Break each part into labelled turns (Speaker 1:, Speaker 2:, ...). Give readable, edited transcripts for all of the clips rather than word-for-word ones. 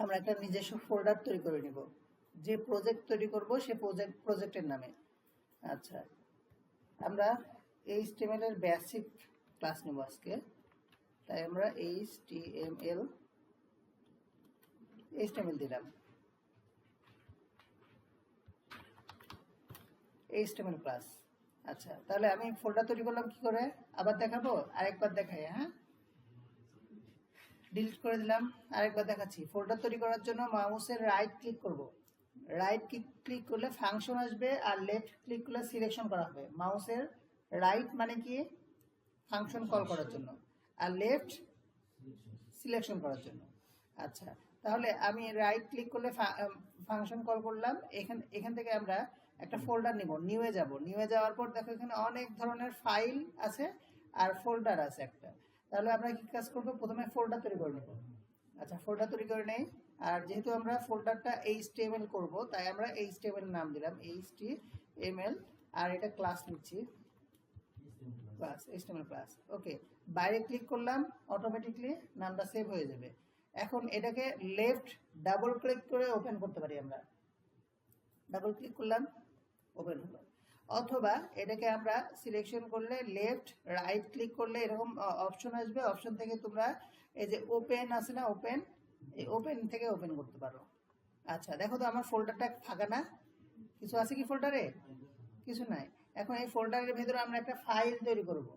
Speaker 1: আমরা একটা নিজস্ব ফোল্ডার তৈরি করে নিব, যে প্রজেক্ট তৈরি করব সে প্রজেক্টের নামে। আচ্ছা, আমরা HTML এর বেসিক ক্লাস নেব আজকে, তাই আমরা HTML দিলাম, HTML ক্লাস। আচ্ছা, তাহলে আমি ফোল্ডার তৈরি করলাম কি করে আবার দেখাবো, আরেকবার দেখাই। হ্যাঁ, ডিলিট করে দিলাম, আরেকবার দেখাচ্ছি। ফোল্ডার তৈরি করার জন্য মাউসের রাইট ক্লিক করব, রাইট ক্লিক করলে ফাংশন আসবে, আর লেফট ক্লিক করলে সিলেকশন করা হবে। মাউসের রাইট মানে কি ফাংশন কল করার জন্য, আর লেফট সিলেকশন করার জন্য। আচ্ছা, তাহলে আমি রাইট ক্লিক করলে ফাংশন কল করলাম। এখান থেকে আমরা একটা ফোল্ডার নিব, নিউয়ে যাব। নিউয়ে যাওয়ার পর দেখো এখানে অনেক ধরনের ফাইল আছে আর ফোল্ডার আছে একটা। তাহলে আমরা কি কাজ করব, প্রথমে ফোল্ডার তৈরি করে নেব। আচ্ছা, ফোল্ডার তৈরি করে নেই। আর যেহেতু আমরা ফোল্ডারটা HTML করব, তাই আমরা HTML নাম দিলাম, HTML। আর এটা ক্লাস নিচ্ছি, ক্লাস HTML ক্লাস। ওকে, বাইরে ক্লিক করলাম, অটোমেটিকলি নামটা সেভ হয়ে যাবে। এখন এটাকে লেফট ডাবল ক্লিক করে ওপেন করতে পারি আমরা। ডাবল ক্লিক করলাম, ওপেন হলো। অথবা এটাকে আমরা সিলেকশন করলে লেফট রাইট ক্লিক করলে এরকম অপশন আসবে, অপশন থেকে তোমরা এই যে ওপেন আছে না, ওপেন, এই ওপেন থেকে ওপেন করতে পারো। আচ্ছা, দেখো তো আমার ফোল্ডারটা ফাঁকা না, কিছু আছে কি ফোল্ডারে? কিছু নাই। এখন এই ফোল্ডারের ভেতরে আমরা একটা ফাইল তৈরি করব।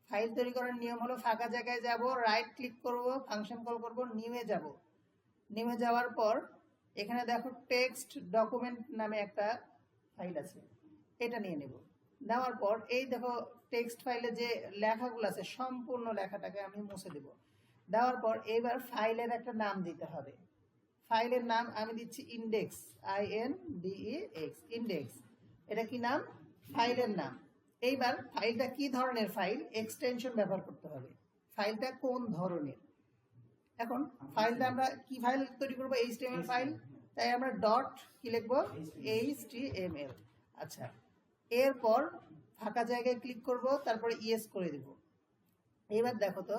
Speaker 1: ফাইল তৈরি করার নিয়ম হলো ফাঁকা জায়গায় যাব, রাইট ক্লিক করব, ফাংশন কল করব, নিউয়ে যাব। নিউয়ে যাওয়ার পর এখানে দেখো টেক্সট ডকুমেন্ট নামে একটা ফাইল আছে, এটা নিয়ে নেব। নেওয়ার পর এই দেখো টেক্সট ফাইলে যে লেখাগুলো আছে সম্পূর্ণ লেখাটাকে আমি মুছে দেব। দেওয়ার পর এবার ফাইলের একটা নাম দিতে হবে। ফাইলের নাম আমি দিচ্ছি ইন্ডেক্স, INDEX, ইন্ডেক্স। এটা কি নাম? ফাইলের নাম। এইবার ফাইলটা কি ধরনের ফাইল, এক্সটেনশন ব্যবহার করতে হবে। ফাইলটা কোন ধরনের? এখন ফাইলটা আমরা কি ফাইল তৈরি করবো, HTML ফাইল, তাই আমরা ডট কি লিখবো, HTML। আচ্ছা, এরপর ফাঁকা জায়গায় ক্লিক করব, তারপরে ইয়েস করে দেব। এবার দেখো তো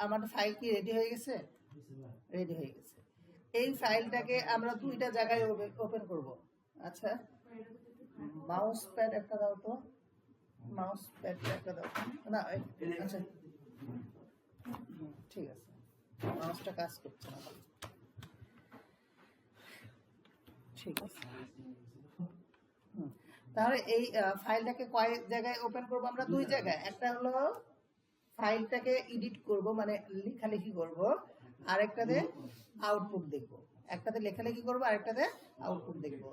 Speaker 1: আমার ফাইল কি রেডি হয়ে গেছে? রেডি হয়ে গেছে। এই ফাইলটাকে আমরা দুইটা জায়গায় ওপেন করব। আচ্ছা, মাউস প্যাড একটা দাও তো, মাউস প্যাড একটা দাও না। আচ্ছা, ঠিক আছে, মাউসটা কাজ করছে না, ঠিক আছে। তাহলে এই ফাইলটাকে কয় জায়গায় ওপেন করব আমরা? দুই জায়গায়। একটা হলো ফাইলটাকে এডিট করব, মানে লেখালেখি করব, আরেকটাতে আউটপুট দেখব। একটাতে লেখালেখি করব, আরেকটাতে আউটপুট দেখব।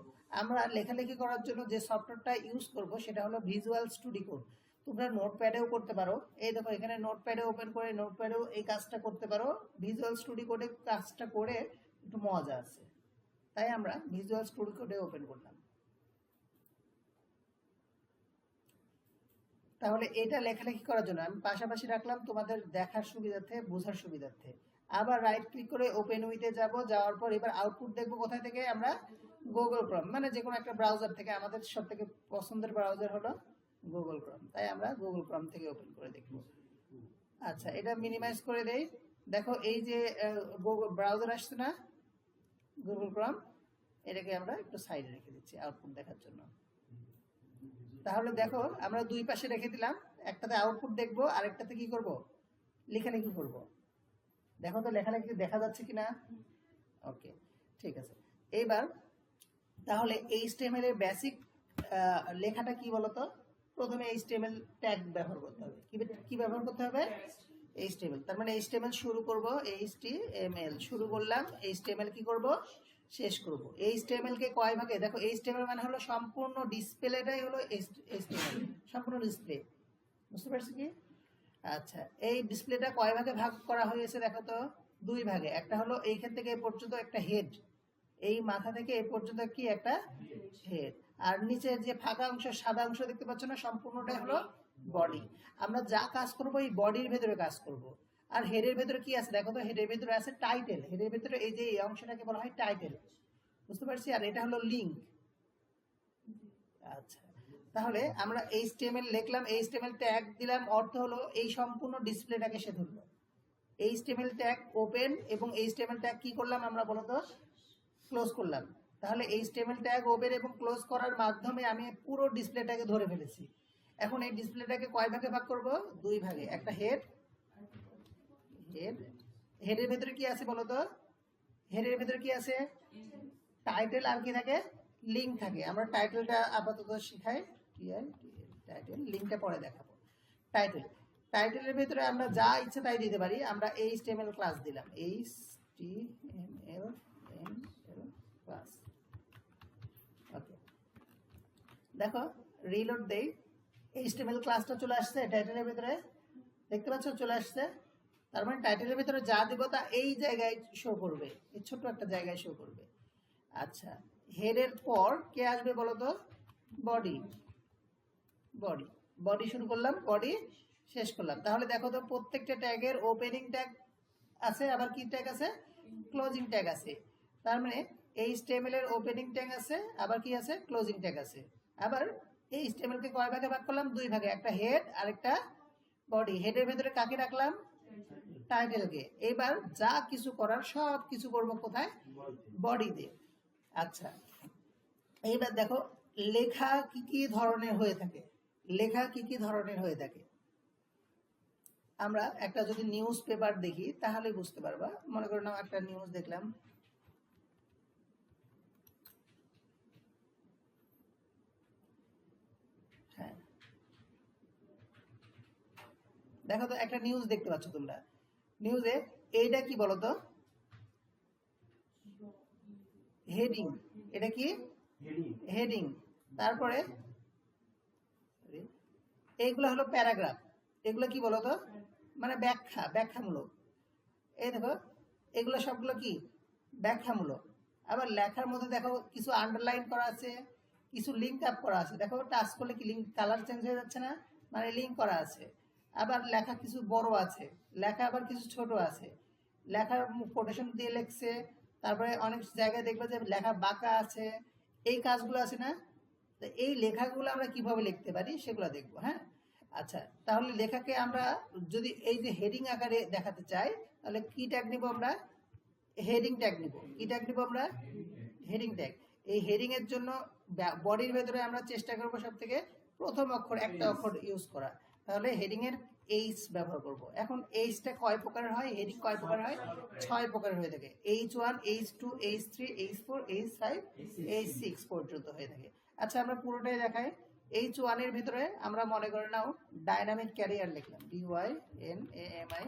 Speaker 1: আমরা লেখালেখি করার জন্য যে সফটওয়্যারটা ইউজ করব সেটা হলো ভিজুয়াল স্টুডিও কোড। তোমরা নোটপ্যাডেও করতে পারো, এই দেখো এখানে নোটপ্যাডে ওপেন করে নোটপ্যাডেও এই কাজটা করতে পারো। ভিজুয়াল স্টুডিও কোডে কাজটা করে একটু মজা আছে, তাই আমরা ভিজুয়াল স্টুডিও কোডে ওপেন করলাম। তাহলে এটা লেখালেখি করার জন্য আমি পাশাপাশি রাখলাম তোমাদের দেখার সুবিধার্থে, বোঝার সুবিধার্থে। আবার রাইট ক্লিক করে ওপেন উইথে যাব, যাওয়ার পর এবার আউটপুট দেখবো কোথায় থেকে, আমরা গুগল ক্রোম, মানে যে কোনো একটা ব্রাউজার থেকে। আমাদের সব থেকে পছন্দের ব্রাউজার হলো গুগল ক্রোম, তাই আমরা গুগল ক্রোম থেকে ওপেন করে দেখব। আচ্ছা, এটা মিনিমাইজ করে দেই। দেখো এই যে গুগল ব্রাউজার আসছে না, গুগল ক্রোম, এটাকে আমরা একটু সাইডে রেখে দিচ্ছি আউটপুট দেখার জন্য। তাহলে দেখো আমরা দুই পাশে রেখে দিলাম, একটাতে আউটপুট দেখবো, আরেকটাতে কি করব, লেখালেখি করব। দেখো তো লেখালেখি দেখা যাচ্ছে কিনা? ওকে, ঠিক আছে। এইবার তাহলে HTML এর বেসিক লেখাটা কি বলতো? প্রথমে HTML ট্যাগ ব্যবহার করতে হবে। কি ব্যবহার করতে হবে? HTML। তার মানে HTML শুরু করব, HTML শুরু করলাম, HTML কি করব, শেষ করব। HTML কে কয় ভাগে? দেখো HTML মানে হলো সম্পূর্ণ ডিসপ্লেটাই হলো HTML, সম্পূর্ণ ডিসপ্লে। বুঝতে পারছি কি? আচ্ছা, এই ডিসপ্লেটা কয় ভাগে ভাগ করা হয়েছে দেখো তো? দুই ভাগে। একটা হলো এইখান থেকে এ পর্যন্ত একটা হেড, এই মাথা থেকে এ পর্যন্ত কি একটা হেড, আর নিচে যে ফাঁকা অংশ সাদা অংশ দেখতে পাচ্ছ না, সম্পূর্ণটাই হলো বডি। আমরা যা কাজ করব এই বডির ভেতরে কাজ করব। আর হেডের ভেতরে কি আছে দেখো তো? হেডের ভেতরে আছে টাইটেল। হেডের ভেতরে এই যে এই অংশটাকে বলা হয় টাইটেল। বুঝতে পারছি? আর এটা হলো লিঙ্ক। আচ্ছা, তাহলে আমরা HTML লিখলাম, HTML ট্যাগ দিলাম, অর্থ হলো এই সম্পূর্ণ ডিসপ্লেটাকে সে ধরলো। HTML ট্যাগ ওপেন এবং HTML ট্যাগ কি করলাম আমরা বলতো ক্লোজ করলাম। তাহলে HTML ট্যাগ ওপেন এবং ক্লোজ করার মাধ্যমে আমি পুরো ডিসপ্লেটাকে ধরে ফেলেছি। এখন এই ডিসপ্লেটাকে কয় ভাগে ভাগ করব? 2 ভাগে। একটা হেড, হেডের ভেতরে কি আছে বলতো? হেডের ভেতরে কি আছে? টাইটেল আর কি থাকে? লিঙ্ক থাকে। আমরা টাইটেলটা আপাতত শিখাই, টাইটেল, লিঙ্কটা পরে দেখাবো। টাইটেলের ভেতরে আমরা যা ইচ্ছে তাই দিতে পারি। আমরা HTML ক্লাস দিলাম, HTML ক্লাস। ওকে, দেখো রিলোড দেই, HTML ক্লাসটা চলে আসছে টাইটেলের ভিতরে, দেখতে পাচ্ছ চলে আসছে। তার মানে টাইটেলের ভিতরে যা দিব তা এই জায়গায় শো করবে, এই ছোট্ট একটা জায়গায় শো করবে। আচ্ছা, হেডের পর কে আসবে বলো তো? বডি। বডি শুরু করলাম, বডি শেষ করলাম। তাহলে দেখো তো প্রত্যেকটা ট্যাগের ওপেনিং ট্যাগ আছে, আবার কি ট্যাগ আছে? ক্লোজিং ট্যাগ আছে। তার মানে HTML এর ওপেনিং ট্যাগ আছে, আবার কি আছে? ক্লোজিং ট্যাগ আছে। আবার HTML কে কয় ভাগে ভাগ করলাম? 2 ভাগে, একটা হেড আর একটা বডি। হেডের ভেতরে কাকে রাখলাম? টাইটেলকে। এবার যা কিছু করার সব কিছু করবো কোথায়? বডি দিয়ে। আচ্ছা, এইবার দেখো লেখা কি কি ধরনের হয়ে থাকে, লেখা কি কি ধরনের হয়ে থাকে। আমরা একটা যদি নিউজ পেপার দেখি তাহলে বুঝতে পারবা। মনে করো না একটা নিউজ দেখলাম, হ্যাঁ দেখো তো একটা নিউজ দেখতে পাচ্ছ তোমরা। নিউজে এইটা কি বলতো? হেডিং। এটা কি? হেডিং। তারপরে এইগুলো হলো প্যারাগ্রাফ। এগুলো কি বলতো? মানে ব্যাখ্যামূলক। এই দেখো এগুলো সবগুলো কি? ব্যাখ্যামূলক। আবার লেখার মধ্যে দেখো কিছু আন্ডারলাইন করা আছে, কিছু লিঙ্ক আপ করা আছে। দেখো টাচ করলে কি লিঙ্ক কালার চেঞ্জ হয়ে যাচ্ছে না? মানে লিঙ্ক করা আছে। আবার লেখা কিছু বড় আছে, লেখা আবার কিছু ছোট আছে। লেখার কোটেশন দিয়ে লিখছে, তারপরে অনেক জায়গায় দেখবে যে লেখা বাঁকা আছে। এই কাজগুলো আছে না? তো এই লেখাগুলো আমরা কিভাবে লিখতে পারি সেগুলো দেখবো। হ্যাঁ, আচ্ছা, তাহলে লেখাকে আমরা যদি এই যে হেডিং আকারে দেখাতে চাই তাহলে কি ট্যাগ নিব আমরা? হেডিং ট্যাগ নিব। কি ট্যাগ নিব আমরা? Heading tag. এই হেডিং এর জন্য বডির ভেতরে আমরা চেষ্টা করব সব থেকে প্রথম অক্ষর একটা অক্ষর ইউজ করা। তাহলে হেডিং এর এইচ ব্যবহার করব। এখন এইচটা কয় প্রকারের হয়? হেডিং কয় প্রকার হয়? 6 প্রকারের হয়ে থাকে। H1, H2, H3, H4, H5, H6 পর্যন্ত হয়ে থাকে। আচ্ছা, আমরা পুরোটাই দেখাই। H1 এর ভিতরে আমরা মনে করে নাও ডাইনামিক ক্যারিয়ার লিখলাম, DYNAMICARER।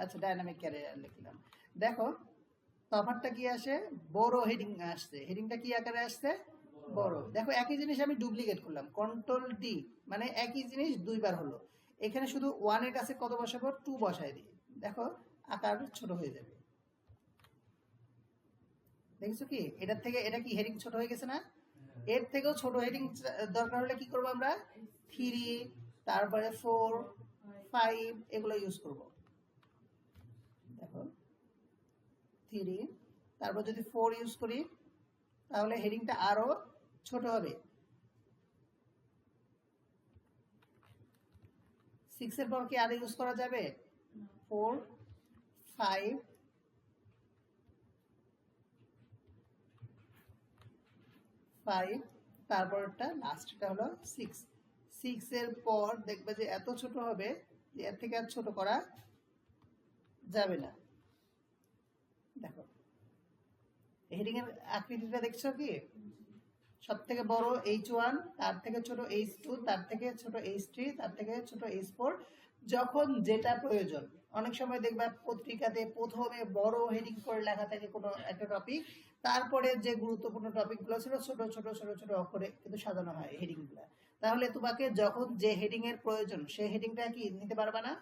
Speaker 1: আচ্ছা, ডাইনামিক ক্যারিয়ার লিখলাম। দেখো তফাৎটা কি আসে? বড় হেডিং আসছে। হেডিংটা কি আকারে আসছে? বড়। দেখো একই জিনিস আমি ডুপ্লিকেট করলাম, Ctrl D, মানে একই জিনিস দুইবার হলো। এখানে শুধু 1 এর কাছে কত বসাবো? 2 বসাই দিই। দেখো আকার ছোট হয়ে যাবে। দেখছো কি? এটার থেকে এটা কি হেডিং ছোট হয়ে গেছে না? এর থেকেও ছোট হেডিং দরকার হলে কি করবো আমরা? 3, তারপরে 4, 5 এগুলো ইউজ করব। দেখো 3, তারপর যদি 4 ইউজ করি তাহলে হেডিংটা আরো ছোট হবে। 6 এর পর কি আর ইউজ করা যাবে? 4, 5, 5, তারপরটা লাস্টটা হলো 6। 6 এর পর দেখবে যে এত ছোট হবে যে এর থেকে আর ছোট করা যাবে না। দেখো হেডিং এর আকৃতিটা দেখছো কি? সব থেকে বড় H1, তার থেকে ছোট H2, তার থেকে ছোট H3, তার থেকে ছোট H4, যখন যেটা প্রয়োজন। অনেক সময় দেখবা পত্রিকাতে প্রথমে বড় হেডিং করে লেখা থাকে কোনো একটা টপিক, তারপরে যে গুরুত্বপূর্ণ টপিকগুলো ছিল ছোট ছোট ছোট ছোট অক্ষরে কিন্তু সাজানো হয় হেডিংগুলো। তাহলে তোমাকে যখন যে হেডিং এর প্রয়োজন সেই হেডিংটা কি নিতে পারবা না?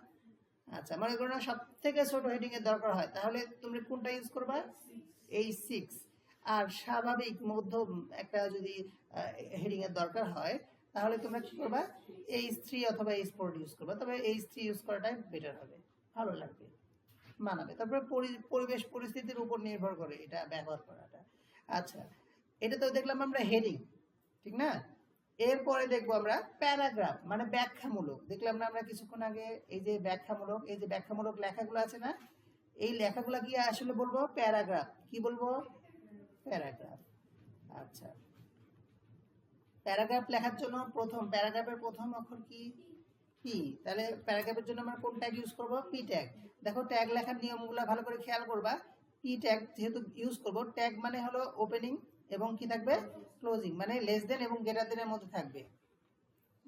Speaker 1: আচ্ছা, মনে করো না সব থেকে ছোট হেডিং এর দরকার হয়, তাহলে তুমি কোনটা ইউজ করবা? H6। আর স্বাভাবিক মধ্যম একটা যদি হেডিং এর দরকার হয় তাহলে তোমরা কি করবা? H3 অথবা H4 ইউজ করবা। তবে H3 ইউজ করাটাই বেটার হবে, ভালো লাগবে, মানাবে। তারপরে পরিবেশ পরিস্থিতির উপর নির্ভর করে এটা ব্যবহার করাটা। আচ্ছা, এটা তো দেখলাম আমরা হেডিং, ঠিক না? এরপরে দেখবো আমরা প্যারাগ্রাফ মানে ব্যাখ্যামূলক। দেখলাম না আমরা কিছুক্ষণ আগে এই যে ব্যাখ্যামূলক লেখাগুলো আছে না, এই লেখাগুলো কি আসলে বলবো প্যারাগ্রাফ। কি বলবো? প্যারাগ্রাফ। আচ্ছা, প্যারাগ্রাফ লেখার জন্য প্যারাগ্রাফের প্রথম অক্ষর কি? পি। তাহলে প্যারাগ্রাফের জন্য আমরা কোন ট্যাগ ইউজ করব? P tag. দেখো ট্যাগ লেখার নিয়মগুলো ভালো করে খেয়াল করবা। পি ট্যাগ যেহেতু ইউজ করব, ট্যাগ মানে হলো ওপেনিং এবং কি থাকবে? ক্লোজিং, মানে লেস দেন এবং গ্রেটার দেনের মধ্যে থাকবে।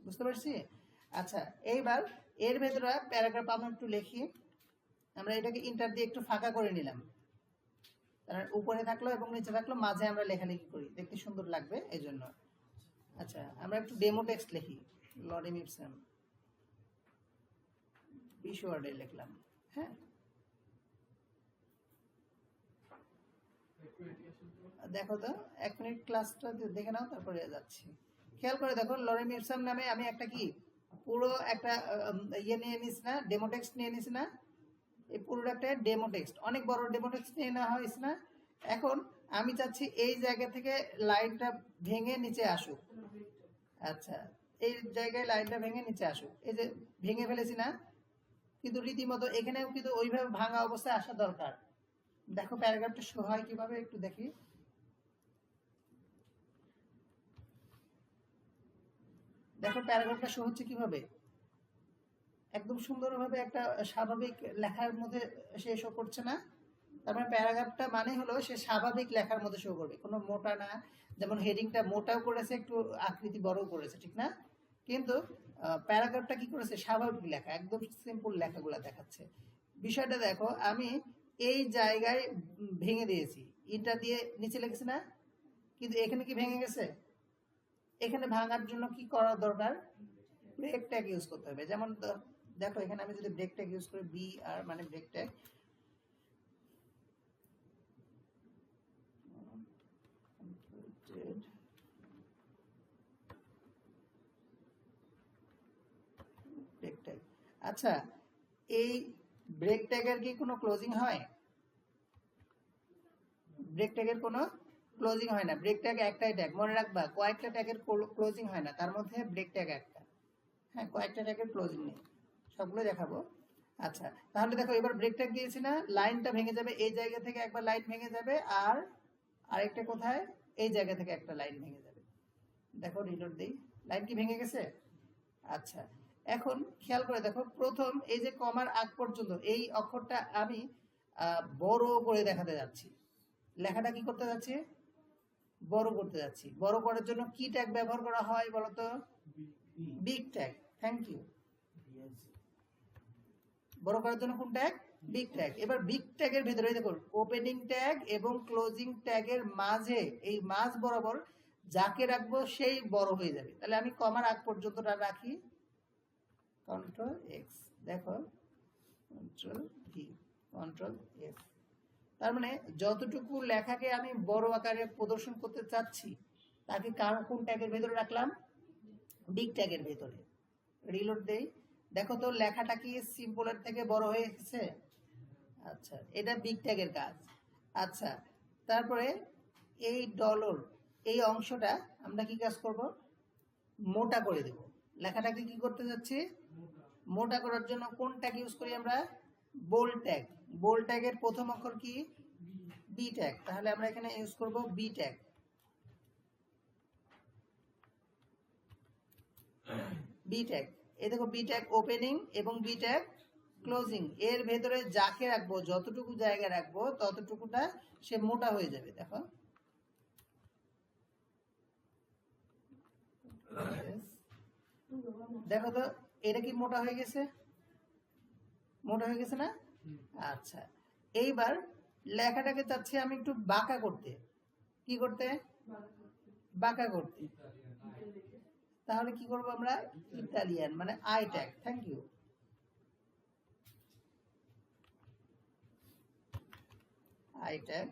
Speaker 1: বুঝতে পারছি? আচ্ছা, এইবার এর ভেতরে প্যারাগ্রাফ আমরা একটু লিখি। আমরা এটাকে ইন্টার দিয়ে একটু ফাঁকা করে নিলাম, কারণ উপরে থাকলো এবং নিচে থাকলো, মাঝে আমরা লেখালেখি করি, দেখতে সুন্দর লাগবে এই জন্য। আচ্ছা, আমরা একটু ডেমো টেক্সট লিখি। লরেম ইপসাম বিশ্ব ওয়ার্ডে লিখলাম। হ্যাঁ, দেখো তো 1 মিনিট ক্লাসটা দেখে নাও, তারপরে যাচ্ছি। খেয়াল করে দেখো, লরেম ইপসাম নামে আমি একটা কি পুরো একটা ইয়ে নিয়ে নিস না, ডেমো টেক্সট নিয়ে নিস না। এই পুরোটা একটা ডেমো টেক্সট, অনেক বড় ডেমো টেক্সট নিয়ে নেওয়া হয়েছে না। এখন আমি চাচ্ছি এই জায়গা থেকে লাইনটা ভেঙে নিচে আসুক। আচ্ছা, এই জায়গায় লাইনটা ভেঙে নিচে আসুক। এই যে ভেঙে ফেলেছি না, কিন্তু রীতিমতো এখানেও কিন্তু ওইভাবে ভাঙা অবস্থায় আসা দরকার। দেখো প্যারাগ্রাফটা শো হয় কিভাবে, একটু দেখি। দেখো প্যারাগ্রাফটা শো হচ্ছে কিভাবে, একদম সুন্দরভাবে একটা স্বাভাবিক লেখার মধ্যে সে শো করছে না। তারপরে প্যারাগ্রাফটা মানে হলো সে স্বাভাবিক লেখার মধ্যে শো করবে, কোনো মোটা না। যেমন হেডিংটা মোটাও করেছে, একটু আকৃতি বড়ও করেছে, ঠিক না? কিন্তু প্যারাগ্রাফটা কি করেছে? স্বাভাবিক লেখা, একদম সিম্পল লেখাগুলো দেখাচ্ছে। বিষয়টা দেখো, আমি এই জায়গায় ভেঙে দিয়েছি, ইটা দিয়ে নিচে লিখেছি না, কিন্তু এখানে কি ভেঙে গেছে? এখানে ভাঙার জন্য কি করা দরকার? ব্রেক ট্যাগ ইউজ করতে হবে। যেমন দেখো এখানে আমি যদি ব্রেক ট্যাগ ইউজ করি, বি আর মানে ব্রেক ট্যাগ, ব্রেক ট্যাগ। আচ্ছা, এই ব্রেক ট্যাগের কি কোনো ক্লোজিং হয়? ব্রেক ট্যাগের কোনো ক্লোজিং হয় না। ব্রেক ট্যাগ একটাই ট্যাগ, মনে রাখবা, কয়েকটা ট্যাগের ক্লোজিং হয় না, তার মধ্যে ব্রেক ট্যাগ একটা। হ্যাঁ, কয়েকটা ট্যাগের ক্লোজিং নেই, সবগুলো দেখাবো। আচ্ছা, তাহলে দেখো এবার ব্রেক ট্যাগ দিয়েছি না, লাইনটা ভেঙে যাবে, এই জায়গা থেকে একবার লাইন ভেঙে যাবে, আর আরেকটা কোথায়? এই জায়গা থেকে একটা লাইন ভেঙে যাবে। দেখো রিলোড দেই, লাইন কি ভেঙে গেছে? আচ্ছা, এখন খেয়াল করে দেখো, প্রথম এই যে কমার আগ পর্যন্ত এই অক্ষরটা আমি বড় করে দেখাতে যাচ্ছি। লেখাটা কি করতে যাচ্ছি? বড় করতে যাচ্ছি। বড় করার জন্য কি ট্যাগ ব্যবহার করা হয় বলতো? Big tag. Thank you. বড় করার জন্য কোন ট্যাগ? Big tag. এবার বিগ ট্যাগের ভিতরে দেখুন, ওপেনিং ট্যাগ এবং ক্লোজিং ট্যাগের মাঝে, এই মাঝ বরাবর যাকে রাখবো সেই বড় হয়ে যাবে। তাহলে আমি কমার আগ পর্যন্তটা রাখি, কন্ট্রোল এক্স। দেখো, কন্ট্রোল ভি, কন্ট্রোল এফ। তার মানে যতটুকু লেখাকে আমি বড় আকারে প্রদর্শন করতে চাচ্ছি, তাকে কোন ট্যাগের ভেতরে রাখলাম? বিগ ট্যাগের ভেতরে। রিলোড দেই, দেখো তো লেখাটা কি সিম্পলের থেকে বড় হয়ে গেছে? আচ্ছা, এটা বিগ ট্যাগের কাজ। আচ্ছা, তারপরে এই ডলার এই অংশটা আমরা কি কাজ করব? মোটা করে দেব। লেখাটাকে কি করতে যাচ্ছি? মোটা করার জন্য কোন ট্যাগ ইউজ করি আমরা? Bold tag. বোল্ড ট্যাগের প্রথম অক্ষর কি? B tag. তাহলে আমরা এখানে ইউজ করব বি ট্যাগ। বি ট্যাগ, এই দেখো বি ট্যাগ ওপেনিং এবং বি ট্যাগ ক্লোজিং। এর ভেতরে যাকে রাখবো, যতটুকু জায়গা রাখবো ততটুকুটা সে মোটা হয়ে যাবে। দেখো, দেখো তো এটা কি মোটা হয়ে গেছে? মোটা হয়ে গেছে না? আচ্ছা, এইবার লেখাটাকে চাচ্ছি আমি একটু বাঁকা করতে। কি করতে? বাঁকা করতে। তাহলে কি করব আমরা? ইটালিয়ান মানে I tag. Thank you. I tag,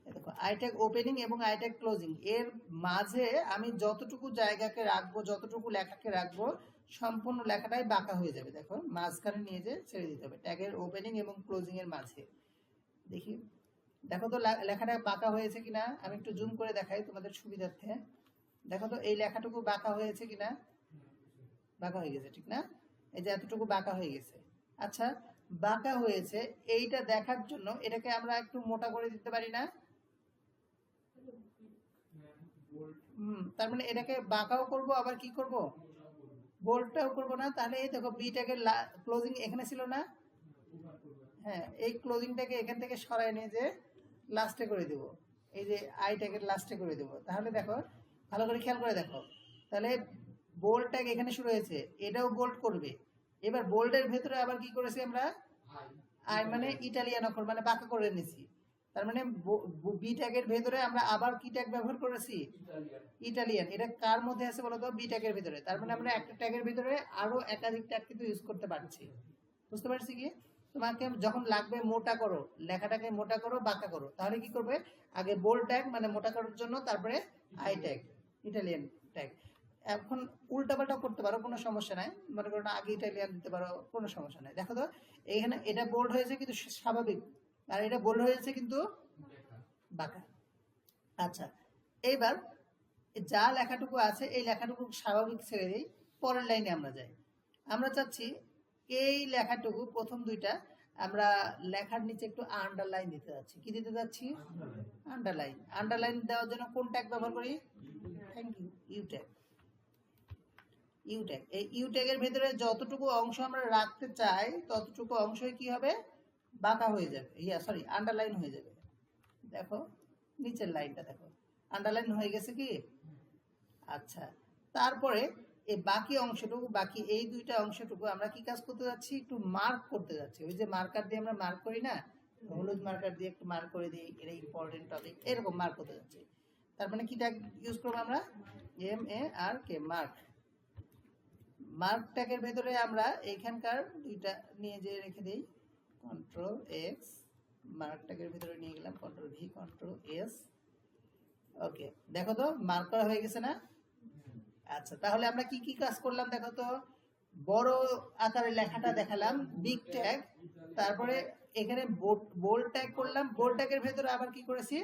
Speaker 1: দেখো আই ট্যাগ ওপেনিং এবং আই ট্যাগ ক্লোজিং, এর মাঝে আমি যতটুকু জায়গাকে রাখবো, যতটুকু লেখাকে রাখবো, সম্পূর্ণ লেখাটাই বাঁকা হয়ে যাবে। দেখো মাঝখানে নিয়ে যে ছেড়ে দিতে হবে, ট্যাগের ওপেনিং এবং ক্লোজিং এর মাঝে। দেখি, দেখো তো লেখাটা বাঁকা হয়েছে কিনা, আমি একটু জুম করে দেখাই তোমাদের সুবিধার্থে। দেখো তো এই লেখাটুকু বাঁকা হয়েছে কিনা, বাঁকা হয়ে গেছে ঠিক না, এই যে এতটুকু বাঁকা হয়ে গেছে। আচ্ছা বাঁকা হয়েছে, এইটা দেখার জন্য এটাকে আমরা একটু মোটা করে দিতে পারি না? তার মানে এটাকে বাঁকাও করব, আবার কি করব, বোল্ডটাও করব না। তাহলে এই দেখো বিটাকে ক্লোজিং এখানে ছিল না, হ্যাঁ এই ক্লোজিংটাকে এখান থেকে সরাই নিয়ে যে লাস্টে করে দেব, এই যে আইটাকে লাস্টে করে দেব। তাহলে দেখো ভালো করে খেয়াল করে দেখো, তাহলে বোল্ড ট্যাগ এখানে শুরু হয়েছে, এটাও বোল্ড করবে। এবার বোল্ডের ভেতরে আবার কি করেছি আমরা, আই মানে ইটালিয়ান অক্ষর মানে বাঁকা করে নিয়েছি। তার মানে বি ট্যাগের ভেতরে আমরা আবার কি ট্যাগ ব্যবহার করেছি, ইটালিয়ান। এটা কার মধ্যে আছে বলতো, বি ট্যাগের ভিতরে। তার মানে আমরা একটা ট্যাগের ভিতরে আরো একাধিক ট্যাগ কিন্তু ইউজ করতে পারছি। বুঝতে পারছি কি? তোমাকে যখন লাগবে মোটা করো, লেখাটাকে মোটা করো বাঁকা করো, তাহলে কি করবে, আগে বোল্ড ট্যাগ মানে মোটা করার জন্য, তারপরে আই ট্যাগ ইটালিয়ান ট্যাগ। এখন উল্টাপাল্টা করতে পারো, কোনো সমস্যা নাই। মনে করো না আগে ইটালিয়ান দিতে পারো, কোনো সমস্যা নাই। দেখো তো এখানে এটা বোল্ড হয়েছে কিন্তু স্বাভাবিক, আর এটা বোল্ড হয়েছে কিন্তু বাঁকা। আচ্ছা এইবার যা লেখাটুকু আছে এই লেখাটুকু স্বাভাবিক ছেড়ে দিই, পরের লাইনে আমরা যাই। আমরা চাচ্ছি এই লেখাটুকু প্রথম দুইটা আমরা লেখার নিচে একটু আন্ডারলাইন দিতে যাচ্ছি। কি দিতে যাচ্ছি, আন্ডারলাইন। আন্ডারলাইন দেওয়ার জন্য কোন ট্যাগ ব্যবহার করি, thank you, U tag. U tag, এই ইউ ট্যাগের ভেতরে যতটুকু অংশ আমরা রাখতে চাই ততটুকু অংশই কি হবে, বাঁকা হয়ে যাবে, সরি আন্ডারলাইন হয়ে যাবে। দেখো নিচের লাইনটা দেখো আন্ডারলাইন হয়ে গেছে কি। আচ্ছা তারপরে এই বাকি অংশটুকু, বাকি এই দুইটা অংশটুকু আমরা কি কাজ করতে যাচ্ছি, একটু মার্ক করতে যাচ্ছি। ওই যে মার্কার দিয়ে আমরা মার্ক করি না, হলুদ মার্কার দিয়ে একটু মার্ক করে দিই, এটা ইম্পর্টেন্ট টপিক, এরকম মার্ক করতে যাচ্ছি। তার মানে কি ট্যাগ ইউজ করবো আমরা, MARK, মার্ক। মার্ক ট্যাগের ভেতরে আমরা এইখানকার দুইটা নিয়ে যে রেখে দিই, Ctrl+X, মার্ক ট্যাগের ভিতরে নিয়ে গেলাম, Ctrl+V, Ctrl+S। ওকে দেখো তো মার্ক করা হয়ে গেছে না। আচ্ছা তাহলে আমরা কি কি কাজ করলাম দেখো তো, বড় আকারে লেখাটা দেখালাম বিগ ট্যাগ, তারপরে এখানে বোল্ড ট্যাগ করলাম, বোল্ড ট্যাগের ভেতরে আবার কি করেছি,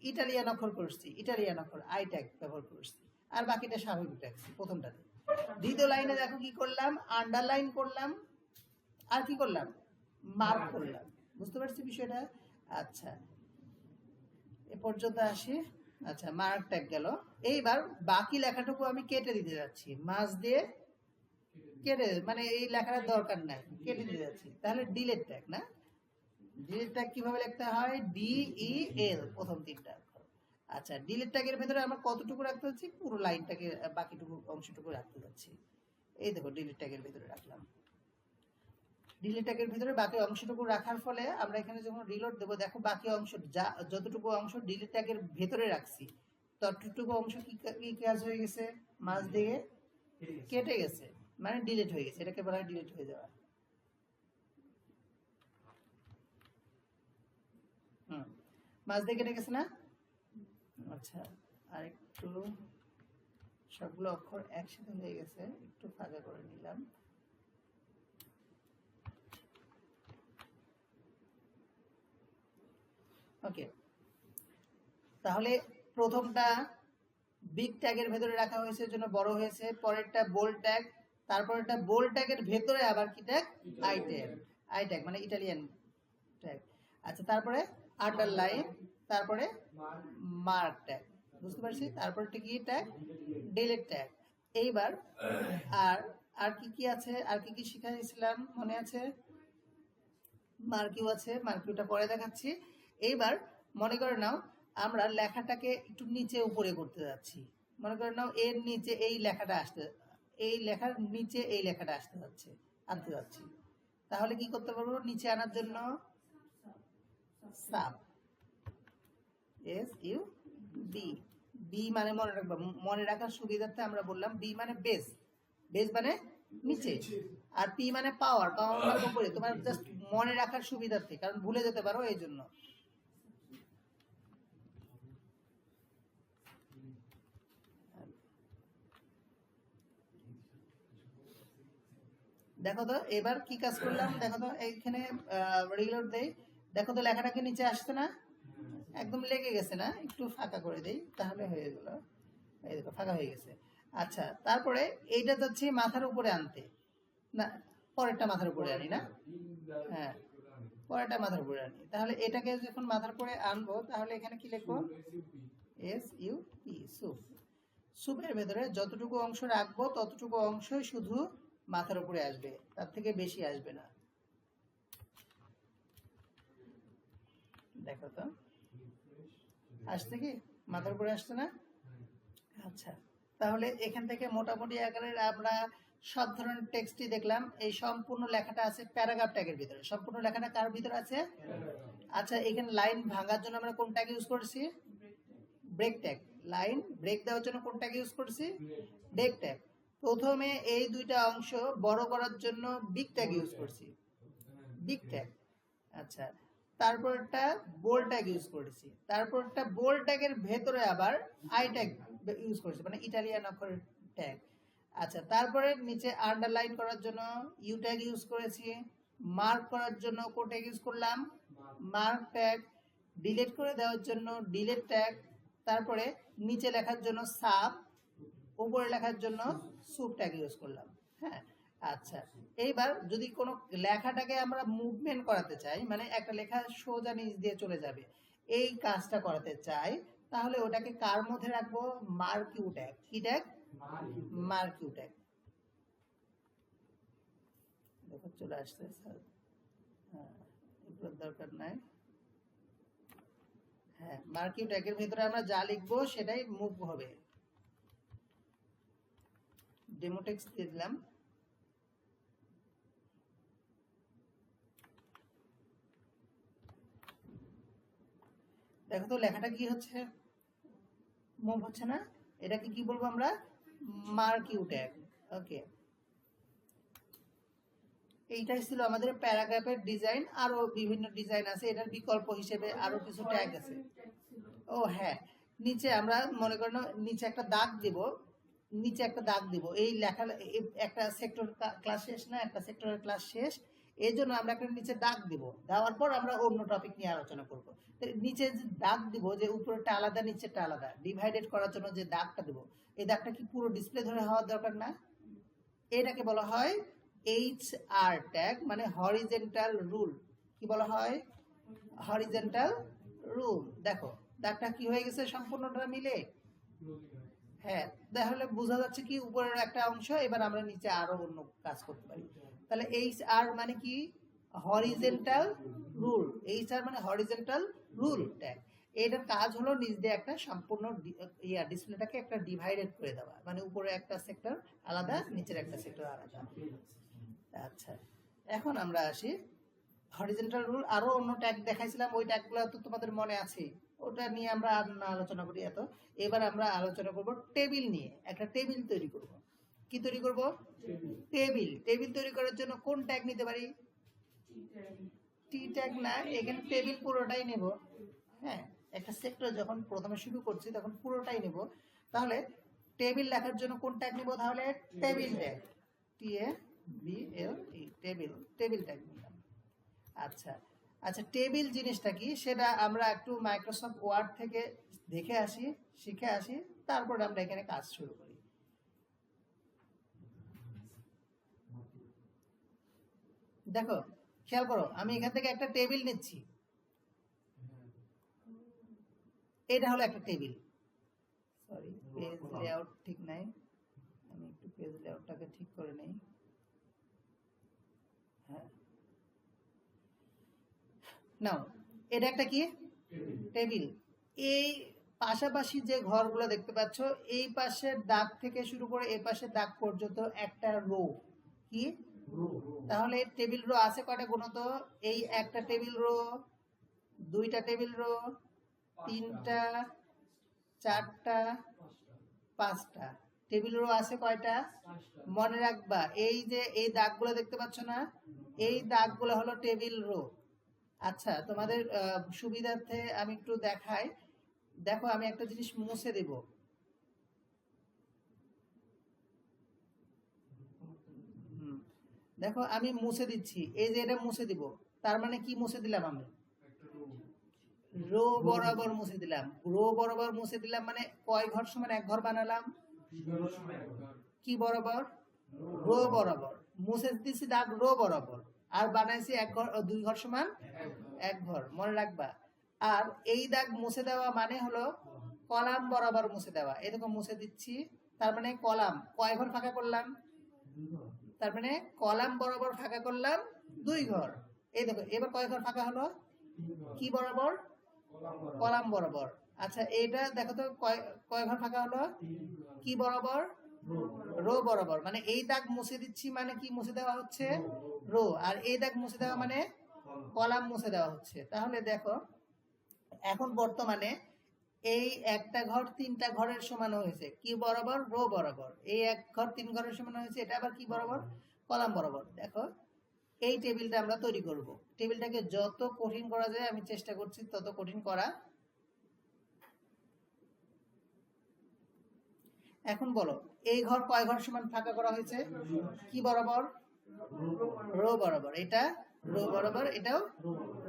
Speaker 1: ইটালিয়ান অক্ষর করছি, ইটালিয়ান অক্ষর আই ট্যাগ ব্যবহার করছি, আর বাকিটা স্বাভাবিক রাখছি প্রথমটাতে। দ্বিতীয় লাইনে দেখো কি করলাম, আন্ডারলাইন করলাম, আর কি করলাম, মার্ক করলাম। বুঝতে পারছি বিষয়টা। আচ্ছা এ পর্যন্ত আসি। আচ্ছা মার্ক ট্যাগ গেল, এইবার বাকি লেখাটুকু আমি কেটে দিতে যাচ্ছি, মাছ দিয়ে কেটে, মানে এই লেখাটার দরকার নাই, কেটে দিতে যাচ্ছি। তাহলে ডিলিট ট্যাগ না, ডিলিট ট্যাগ কিভাবে লিখতে হয়, DEL প্রথম তিনটা অক্ষর। আচ্ছা ডিলিট ট্যাগের ভেতরে আমরা কতটুকু রাখতে যাচ্ছি, পুরো লাইনটাকে, বাকিটুকু অংশটুকু রাখতে যাচ্ছি। এই দেখো ডিলিট ট্যাগের ভেতরে রাখলাম। ডিলিট ট্যাগের ভিতরে বাকি অংশটুকু রাখার ফলে আমরা এখানে যখন রিলোড দেবো, দেখো বাকি অংশ যতটুকু অংশ ডিলিট ট্যাগের ভেতরে রাখছি ততটুকু অংশ কি কাজ হয়ে গেছে, মাঝ দিয়ে কেটে গেছে, মানে ডিলিট হয়ে গেছে। এটাকে বলা হয় ডিলিট হয়ে যাওয়া। মাঝ দিয়ে কেটে গেছে না। আচ্ছা আর একটু, সবগুলো অক্ষর একসাথে হয়ে গেছে, একটু ফাঁকা করে নিলাম। ওকে তাহলে প্রথমটা বিগ ট্যাগের ভেতরে রাখা হয়েছে জন্য বড় হয়েছে, পরেরটা বোল্ড ট্যাগ, তারপরেরটা বোল্ড ট্যাগের ভেতরে আবার কি tag, I tag, I tag মানে ইটালিয়ান ট্যাগ। আচ্ছা তারপরে আন্ডারলাইন, তারপরে মার্ক ট্যাগ। বুঝতে পারছি, তারপরটা কি ট্যাগ, ডিলিট ট্যাগ। এইবার আর আর কি কি আছে, আর কি কি শিখাইছিলাম মনে আছে, মার্কিউ আছে, মার্কিউটা পরে দেখাচ্ছি। এইবার মনে করে নাও আমরা লেখাটাকে একটু নিচে উপরে করতে যাচ্ছি, মনে করে নাও এর নিচে এই লেখাটা আসতে, এই লেখার নিচে এই লেখাটা আসতে যাচ্ছে, আনতে যাচ্ছি। তাহলে কি করতে পারবো, নিচে আনার জন্য সাব, SUB, বি মানে মনে রাখবো, মনে রাখার সুবিধার্থে আমরা বললাম বি মানে বেস, বেস মানে নিচে, আর পি মানে পাওয়ার, পাওয়ার মানে উপরে। তোমার জাস্ট মনে রাখার সুবিধার্থে, কারণ ভুলে যেতে পারো এই জন্য। দেখো তো এবার কি কাজ করলাম, দেখো তো এইখানে রিলোড দেই, দেখো তো লেখাটা কি নিচে আসছে না, একদম লেগে গেছে না, একটু ফাঁকা করে দেই তাহলে হয়ে গেল। এই দেখো ফাঁকা হয়ে গেছে। আচ্ছা, তারপরে এইটা যাচ্ছে মাথার উপরে আনতে, না পরেরটা মাথার উপরে আনি না, হ্যাঁ পরেরটা মাথার উপরে আনি। তাহলে এটাকে যখন মাথার উপরে আনবো তাহলে এখানে কি লিখবো, SUP, সুপ। সুপের ভেতরে যতটুকু অংশ রাখবো ততটুকু অংশই শুধু মাথার উপরে আসবে, তার থেকে বেশি আসবে না। দেখো তো আসছে কি, মাথার উপরে আসছে না? আচ্ছা, তাহলে এখান থেকে মোটামুটি আকারে আমরা সব ধরনের টেক্সটই দেখলাম। এই সম্পূর্ণ লেখাটা আছে প্যারাগ্রাফ ট্যাগের ভিতরে। সম্পূর্ণ লেখাটা কার ভিতরে আছে? আচ্ছা, এখানে লাইন ভাঙার জন্য আমরা কোন ট্যাগ ইউজ করছি? Break tag. লাইন ব্রেক দেওয়ার জন্য কোন ট্যাগ ইউজ করছি? Break tag. প্রথমে এই দুইটা অংশ বড় করার জন্য বিগ ট্যাগ ইউজ করছি, বিগ ট্যাগ। আচ্ছা, তারপরটা বোল্ড ট্যাগ ইউজ করেছি, তারপরটা বোল্ড ট্যাগের ভেতরে আবার আই ট্যাগ ইউজ করেছি, মানে ইটালিয়ান অক্ষরের ট্যাগ। আচ্ছা, তারপরে নিচে আন্ডারলাইন করার জন্য ইউ ট্যাগ ইউজ করেছি, মার্ক করার জন্য কোন ট্যাগ ইউজ করলাম? Mark tag. ডিলিট করে দেওয়ার জন্য ডিলিট ট্যাগ। তারপরে নিচে লেখার জন্য সাব, উপরে লেখার জন্য সুপ ট্যাগ ইউজ করলাম। হ্যাঁ, আচ্ছা, এইবার যদি কোনো লেখাটাকে আমরা মুভমেন্ট করাতে চাই, মানে একটা লেখা সোজা নিচ দিয়ে চলে যাবে, এই কাজটা করাতে চাই, তাহলে ওটাকে কার মধ্যে রাখবো? মার্কিউ ট্যাগ। কি ট্যাগ? মার্কিউ ট্যাগ। দেখো চলে আসছে স্যার, হ্যাঁ এগুলোর দরকার নাই। হ্যাঁ, মার্কিউ ট্যাগের ভিতরে আমরা যা লিখবো সেটাই মুভ হবে। ডেমো টেক্সট দিয়ে দিলাম। দেখো তো লেখাটা কি হচ্ছে, মুভ হচ্ছে না? এটাকে কি বলবো আমরা? মার্কিউ ট্যাগ। ওকে, এইটাই ছিল আমাদের প্যারাগ্রাফের ডিজাইন। আরো বিভিন্ন ডিজাইন আছে, এটার বিকল্প হিসেবে আরো কিছু ট্যাগ আছে। ও হ্যাঁ, নিচে আমরা মনে করেন নিচে একটা দাগ দিব, নিচে একটা দাগ দিব, এই লেখা একটা সেক্টর ক্লাস শেষ না, একটা সেক্টরের ক্লাস শেষ, এই জন্য আমরা একটা নিচে দাগ দিব। দেওয়ার পর আমরা অন্য টপিক নিয়ে আলোচনা করব। নিচে যে দাগ দিব, যে উপরেরটা আলাদা নিচেরটা আলাদা, ডিভাইডেড করার জন্য যে দাগটা দিব, এই দাগটা কি পুরো ডিসপ্লে ধরে হওয়ার দরকার না? এটাকে বলা হয় HR ট্যাগ, মানে হরিজেন্টাল রুল। কি বলা হয়? Horizontal rule. দেখো দাগটা কি হয়ে গেছে সম্পূর্ণটা মিলে। হ্যাঁ, তাহলে বোঝা যাচ্ছে কি উপরের একটা অংশ, এবার আমরা নিচে আরো অন্য কাজ করতে পারি। তাহলে HR মানে কি? Horizontal rule. HR মানে হরিজেন্টাল রুল ট্যাগ। এটার কাজ হলো নিচ দিয়ে একটা সম্পূর্ণ ডিসপ্লেটাকে একটা ডিভাইডেড করে দেওয়া, মানে উপরে একটা সেক্টর আলাদা, নিচের একটা সেক্টর আলাদা। আচ্ছা, এখন আমরা আসি হরিজেন্টাল রুল। আরো অন্য ট্যাগ দেখাইছিলাম, ওই ট্যাগগুলো তো তোমাদের মনে আছে, ওটা নিয়ে আমরা আর না আলোচনা করি এত। এবার আমরা আলোচনা করব টেবিল নিয়ে। একটা টেবিল তৈরি করব। কি তৈরি করব? টেবিল। টেবিল তৈরি করার জন্য কোন ট্যাগ নিতে পারি? টি ট্যাগ না, এখানে টেবিল পুরোটাই নেব। হ্যাঁ, একটা সেক্টর যখন প্রথমে শুরু করছি তখন পুরোটাই নেব। তাহলে টেবিল লেখার জন্য কোন ট্যাগ নিব? তাহলে table tag, TABLE, table, table tag নিলাম। আচ্ছা আচ্ছা, টেবিল জিনিসটা কি সেটা আমরা একটু মাইক্রোসফট ওয়ার্ড থেকে দেখে আসি, শিখে আসি, তারপরে আমরা এখানে কাজ শুরু করি। দেখো খেয়াল করো, আমি এখান থেকে একটা টেবিল নিচ্ছি, এটা হলো একটা টেবিল। সরি, পেজ লেআউট ঠিক নাই, আমি একটু পেজ লেআউটটাকে ঠিক করে নেই। হ্যাঁ, নাও এটা একটা কি? টেবিল। এই পাশাপাশি যে ঘরগুলো দেখতে পাচ্ছ, এই পাশের দাগ থেকে শুরু করে এই পাশের দাগ পর্যন্ত একটা রো। কি? তাহলে টেবিল রো আছে কয়টা গুণ তো? এই একটা টেবিল রো, দুইটা টেবিল রো, তিনটা, চারটা, পাঁচটা টেবিল রো আছে কয়টা? মনে রাখবা, এই যে এই দাগগুলো দেখতে পাচ্ছ না, এই দাগগুলো হলো টেবিল রো। আচ্ছা, তোমাদের সুবিধার্থে আমি একটু দেখাই। দেখো আমি একটা জিনিস মুছে দেব। দেখো আমি মুছে দিচ্ছি, এই যে এটা মুছে দিব, তার মানে কি মুছে দিলাম আমি? রো বরাবর মুছে দিলাম। রো বরাবর মুছে দিলাম মানে কয় ঘর সমান এক ঘর বানালাম? কি বরাবর? রো বরাবর মুছে দিছি দাগ রো বরাবর, আর বানাইছি এক ঘর দুই ঘর সমান এক ঘর, মনে রাখবা। আর এই দাগ মুছে দেওয়া মানে হলো কলাম বরাবর মুছে দেওয়া। এরকম মুছে দিচ্ছি, তার মানে কলাম কয় ঘর ফাঁকা করলাম? তার মানে কলাম বরাবর ফাঁকা করলাম দুই ঘর। এই দেখো এবার কয় ঘর ফাঁকা হলো? কি বরাবর? কলাম বরাবর। আচ্ছা এইটা দেখো তো কয় ঘর ফাঁকা হলো? কি বরাবর? রো বরাবর। মানে এই দাগ মুছে দিচ্ছি মানে কি মুছে দেওয়া হচ্ছে? রো। আর এই দাগ মুছে দেওয়া মানে কলাম মুছে দেওয়া হচ্ছে। তাহলে দেখো এখন বর্তমানে এই একটা ঘর তিনটা ঘরের সমান হয়েছে কি বরাবর? রো বরাবর। এই এক ঘর তিন ঘরের সমান হয়েছে, এটা আবার কি বরাবর? কলাম বরাবর। দেখো এই টেবিলটা আমরা তৈরি করব। টেবিলটাকে যত কঠিন করা যায় আমি চেষ্টা করছি তত কঠিন করা। এখন বলো এই ঘর কয় ঘর সমান ফাঁকা করা হয়েছে? কি বরাবর? রো বরাবর। এটা রো বরাবর, এটাও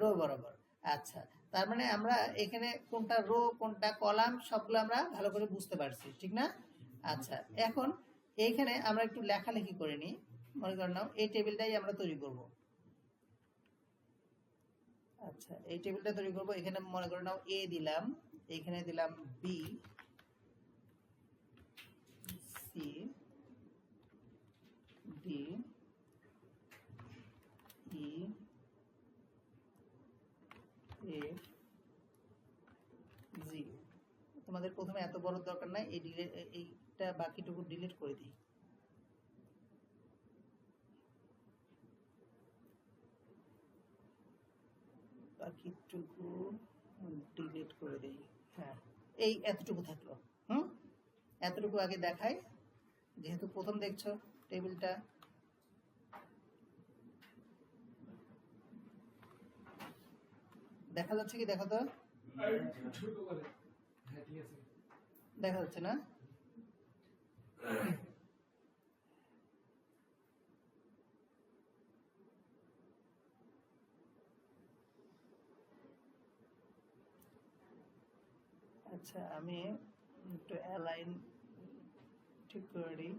Speaker 1: রো বরাবর। আচ্ছা তার মানে আমরা এখানে কোনটা রো কোনটা কলাম সবগুলো আমরা ভালো করে বুঝতে পারছি, ঠিক না? আচ্ছা এখন এইখানে আমরা একটু লেখালেখি করে নিই। মনে করে নাও এই টেবিলটাই আমরা তৈরি করব। আচ্ছা এই টেবিলটা তৈরি করব। এখানে মনে করে নাও এ দিলাম, এখানে দিলাম বি, সি, ডি, ই, এফ, জি। তোমাদের প্রথমে এত বড় দরকার নাই, এইটা বাকিটুকু ডিলিট করে দিই। বাকিটুকু ডিলিট করে দিই। হ্যাঁ এই এতটুকু থাকলো। এতটুকু আগে দেখাই, যেহেতু প্রথম দেখছো টেবিলটা। দেখা যাচ্ছে কি? দেখো তো, দেখা যাচ্ছে না? আচ্ছা আমি একটু অ্যালাইন ঠিক করে দিই।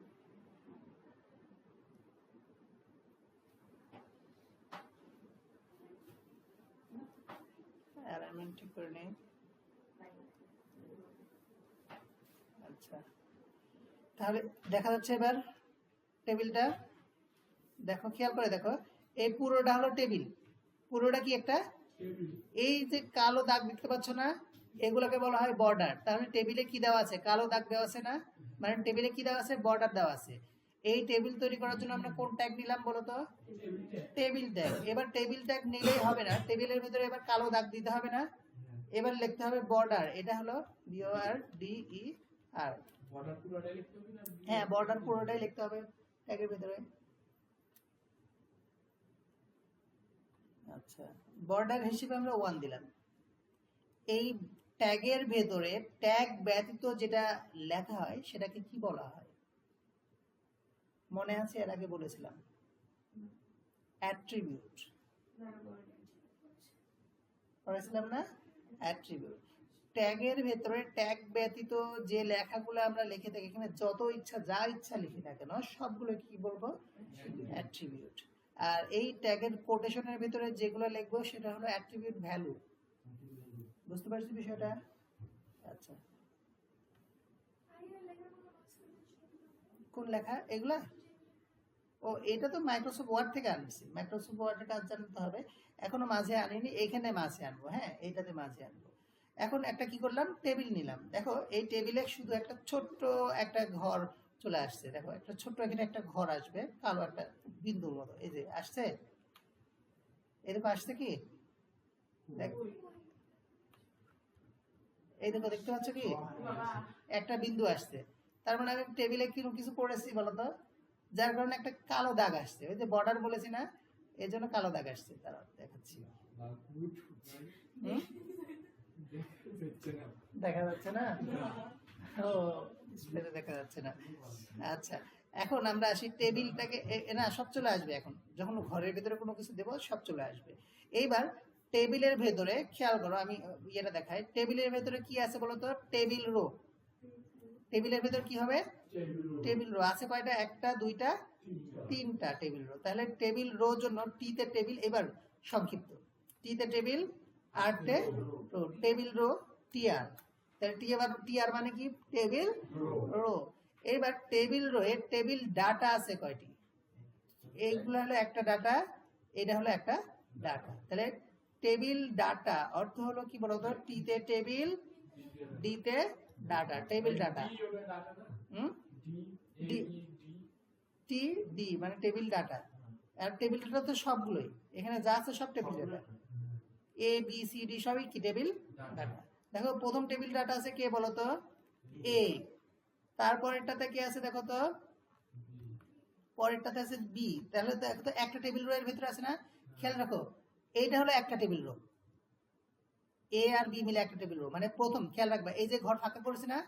Speaker 1: অ্যালাইনমেন্ট ঠিক করে নিই। আচ্ছা তাহলে দেখা যাচ্ছে এবার টেবিলটা। দেখো খেয়াল করে দেখো, এই পুরোটা হলো টেবিল। পুরোটা কি একটা? এই যে কালো দাগ দেখতে পাচ্ছ না, এগুলোকে বলা হয় বর্ডার। তাহলে টেবিলে কি দেওয়া আছে? কালো দাগ দেওয়া আছে না, মানে টেবিলে কি দেওয়া আছে? বর্ডার দেওয়া আছে। এই টেবিল তৈরি করার জন্য আমরা কোন ট্যাগ নিলাম বলো তো? Table tag. এবার টেবিল ট্যাগ নিলেই হবে না, টেবিলের ভিতরে এবার কালো দাগ দিতে হবে না, এবার লিখতে হবে বর্ডার। এটা হলো BORDER। হ্যাঁ বর্ডার পুরোটাই লিখতে হবে ট্যাগের ভিতরে। আচ্ছা বর্ডার হিসেবে আমরা 1 দিলাম। এই ট্যাগের ভেতরে ট্যাগ ব্যতীত যেটা লেখা হয় সেটাকে কি বলা হয়? মনে আছে এর আগে বলেছিলাম, অ্যাট্রিবিউট পড়েছিলাম না? অ্যাট্রিবিউট। ট্যাগের ভেতরে ট্যাগ ব্যতীত যে লেখাগুলো আমরা লিখে থাকি, এখানে যত ইচ্ছা যা ইচ্ছা লিখি না কেন সবগুলো কি বলবো? অ্যাট্রিবিউট। আর এই ট্যাগের কোটেশনের ভিতরে যেগুলো লিখবো সেটা হলো অ্যাট্রিবিউট ভ্যালু। বুঝতে পারছি বিষয়টা? আচ্ছা কোন লেখা এগুলা? ও এটা তো মাইক্রোসফট ওয়ার্ড থেকে আনছি, মাইক্রোসফট ওয়ার্ডের কাজ জানতে হবে। এখনো মাঝে আনিনি, এখানে মাঝে আনবো। হ্যাঁ এইটাতে মাঝে আনবো। এখন একটা কি করলাম, টেবিল নিলাম। দেখো এই টেবিলে শুধু একটা ছোট্ট একটা ঘর চলে আসছে। দেখো একটা ছোট্ট এখানে একটা ঘর আসবে, কালো একটা বিন্দুর মতো। এই যে আসছে, এরকম আসছে কি? দেখ এই দেখো, দেখতে পাচ্ছ কি? একটা বিন্দু আসছে। তার মানে আমি টেবিলে কিছু করেছি বলতো, যার কারণে একটা কালো দাগ আসছে। ওই যে বর্ডার বলেছি না, এই জন্য কালো দাগ আসছে। তারা দেখাচ্ছি, দেখা যাচ্ছে না? ও স্পেলে দেখা যাচ্ছে না। আচ্ছা এখন আমরা আসি টেবিলটাকে। না সব চলে আসবে এখন, যখন ঘরের ভিতরে কোনো কিছু দেবো সব চলে আসবে। এইবার টেবিলের ভেতরে খেয়াল করো, আমি ইয়েটা দেখাই। টেবিলের ভেতরে কি আছে বলো তো? Table row. টেবিলের ভেতরে কি হবে? টেবিল রো আছে কয়টা? একটা, দুইটা, তিনটা টেবিল রো। তাহলে টেবিল রো জন্য টি তে টেবিল, এবার সংক্ষিপ্ত, টি তে টেবিল, আর তে রো, টেবিল রো টিআর। তাহলে টিআর মানে কি? Table row. এবার টেবিল রো এর টেবিল ডাটা আছে কয়টি? এইগুলো হলো একটা ডাটা, এটা হলো একটা ডাটা। তাহলে টেবিল ডাটা অর্থ হলো কি বলতো? টি তে টেবিল, ডি তে data, table data. T D মানে টেবিল ডাটা। আর টেবিল ডাটা তো সবগুলোই, এখানে যা আছে সব table data. A B C D সবই কি? Table data. দেখো প্রথম টেবিল ডাটা আছে কে বলতো? এ। তারপরেরটাতে কে আছে দেখো তো? পরেরটাতে আছে বি। তাহলে দেখো তো একটা টেবিল রো এর ভিতরে আছে না? খেয়াল রাখো, এইটা হলো একটা টেবিল রো, এ আর বি মিলে একটা টেবিল রো। মানে প্রথম খেয়াল রাখবা, এই যে ঘর ফাঁকা করেছে না,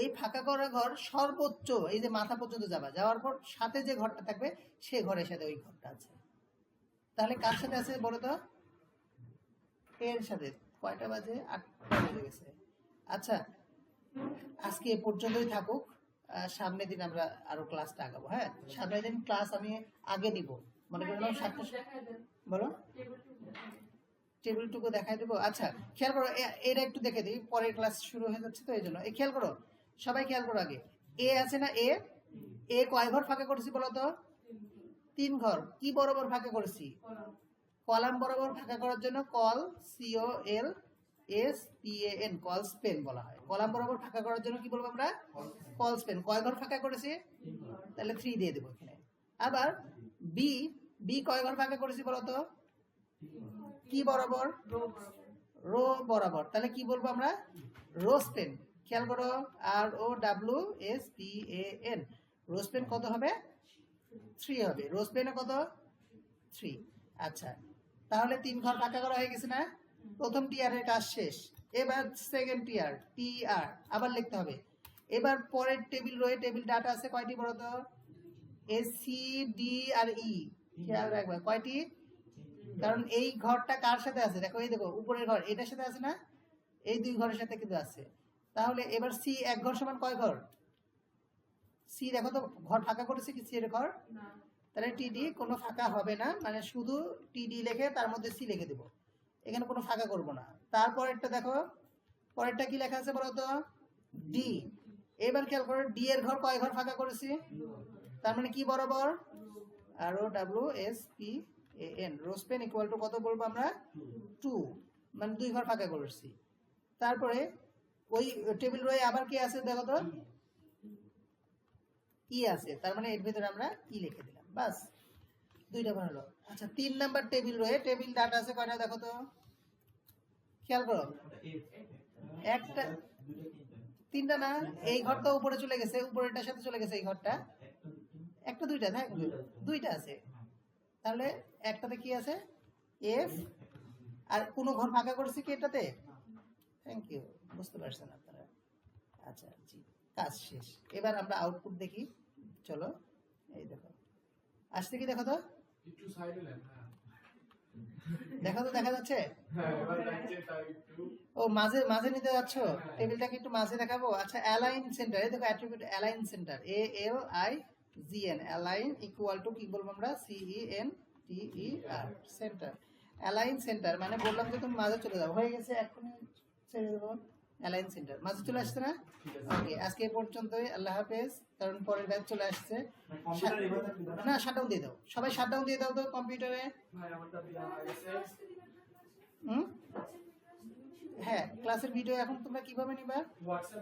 Speaker 1: এই ফাঁকা করা ঘর সর্বোচ্চ এই যে মাথা পর্যন্ত যাওয়ার পর সাথে যে ঘরটা থাকবে সে ঘরের সাথে ওই ঘরটা আছে। তাহলে কার সাথে আছে বলো তো? এর সাথে। কয়টা বাজে? 8টা বেজে গেছে। আচ্ছা, আজকে এ পর্যন্তই থাকুক। সামনের দিন আমরা আরো ক্লাসটা আগাবো। হ্যাঁ, সামনের দিন ক্লাস আমি আগে নিব, মনে করলাম 7টা। বলো, টেবিলটুকু দেখাই দেবো। আচ্ছা খেয়াল করো, এটা একটু দেখে দিই, পরের ক্লাস শুরু হয়ে যাচ্ছে তো এই জন্য। খেয়াল করো, সবাই খেয়াল করো। আগে এ আছে না? এ কয় ঘর ফাঁকা করেছি বলো তো? 3 ঘর। কি বরাবর ফাঁকা করেছি? কলাম বরাবর ফাঁকা করার জন্য col, C O L S P A N, colspan বলা হয়। কলাম বরাবর ফাঁকা করার জন্য কি বলবো আমরা? Call Spain. কয় ঘর ফাঁকা করেছি? তাহলে 3 দিয়ে দেবো এখানে। আবার বি, বি কয় ঘর ফাঁকা করেছি বলো তো? কি বরাবর? রো বরাবর। তাহলে কি বলবো আমরা? Row span. খেয়াল করো, R O W S P A N, row span কত হবে? 3 হবে। রো স্পেনে কত? 3। আচ্ছা, তাহলে 3 ঘর ফাঁকা করা হয়ে গেছে না? প্রথম টিআর এর কাজ শেষ। এবার সেকেন্ড টিআর, টিআর আবার লিখতে হবে। এবার পরের টেবিল রোয়ে টেবিল ডাটা আছে কয়টি বলো তো? এ সি ডি আর ই। খেয়াল রাখবে কয়টি? কারণ এই ঘরটা কার সাথে আছে? দেখো, এই দেখো উপরের ঘর এটার সাথে আছে না? এই 2 ঘরের সাথে কিন্তু আছে। তাহলে এবার সি এক ঘর সমান কয় ঘর? সি দেখো তো ঘর ফাঁকা করেছে কি? সি এর ঘর না। তাহলে টিডি কোনো ফাঁকা হবে না, মানে শুধু টিডি লিখে তার মধ্যে সি লিখে দেব, এখানে কোনো ফাঁকা করব না। তারপরেরটা দেখো, পরেরটা কি লেখা আছে বলো তো? ডি। এবার খেয়াল করো, ডি এর ঘর কয় ঘর ফাঁকা করেছি? তার মানে কি বরাবর? R O W S P A N, row span equal to কত বলবো আমরা? 2, মানে 2 ঘর ফাঁকা করেছি। তারপরে ওই টেবিল রয়ে আবার কি আছে দেখো তো? ই আছে, তার মানে এর ভিতরে আমরা ই লিখে দিলাম, বাস 2টা ঘর হলো। আচ্ছা, 3 নাম্বার টেবিল রয়ে টেবিল ডাটা আছে কয়টা দেখো তো? খেয়াল করো, একটা, 3টা না? এই ঘরটা উপরে চলে গেছে, উপরেরটার সাথে চলে গেছে এই ঘরটা। একটা, 2টা থাক, 2টা আছে। তাহলে একটাতে কি আছে? এফ। আর কোনো ঘর ফাঁকা করেছি কি এটাতে? থ্যাংক ইউ, বুঝতে পারছেন আপনারা। আচ্ছা জি, কাজ শেষ। এবার আমরা আউটপুট দেখি, চলো। এই দেখো, আসছে কি দেখো তো?
Speaker 2: একটু সাইডে নেন।
Speaker 1: দেখো তো, দেখা যাচ্ছে?
Speaker 2: হ্যাঁ, এবার লাগছে তাই একটু।
Speaker 1: ও মাঝে মাঝে নিতে যাচ্ছ? টেবিলটাকে একটু মাঝে দেখাবো। আচ্ছা, অ্যালাইন সেন্টার, এই দেখো attribute align centre, A L I G N, align equal to কি বলবো আমরা? সি ই এন টি ই আর, সেন্টার। অ্যালাইন সেন্টার মানে বললাম যে তুমি মাঝে চলে যাও, হয়ে গেছে, এখনই ছেড়ে দেবো। অ্যালাইন সেন্টার মাঝে চলে আসছে না? ওকে, আজকে এই পর্যন্তই। আল্লাহ হাফেজ, কারণ পরের ব্যাচ চলে আসছে। না, শাটডাউন দিয়ে দাও, সবাই শাটডাউন দিয়ে দাও তো কম্পিউটারে।
Speaker 2: ভাই আমারটা দেওয়া হয়ে গেছে।
Speaker 1: হুম, হ্যাঁ, ক্লাসের ভিডিও এখন তোমরা কিভাবে নিবা?
Speaker 2: হোয়াটসঅ্যাপ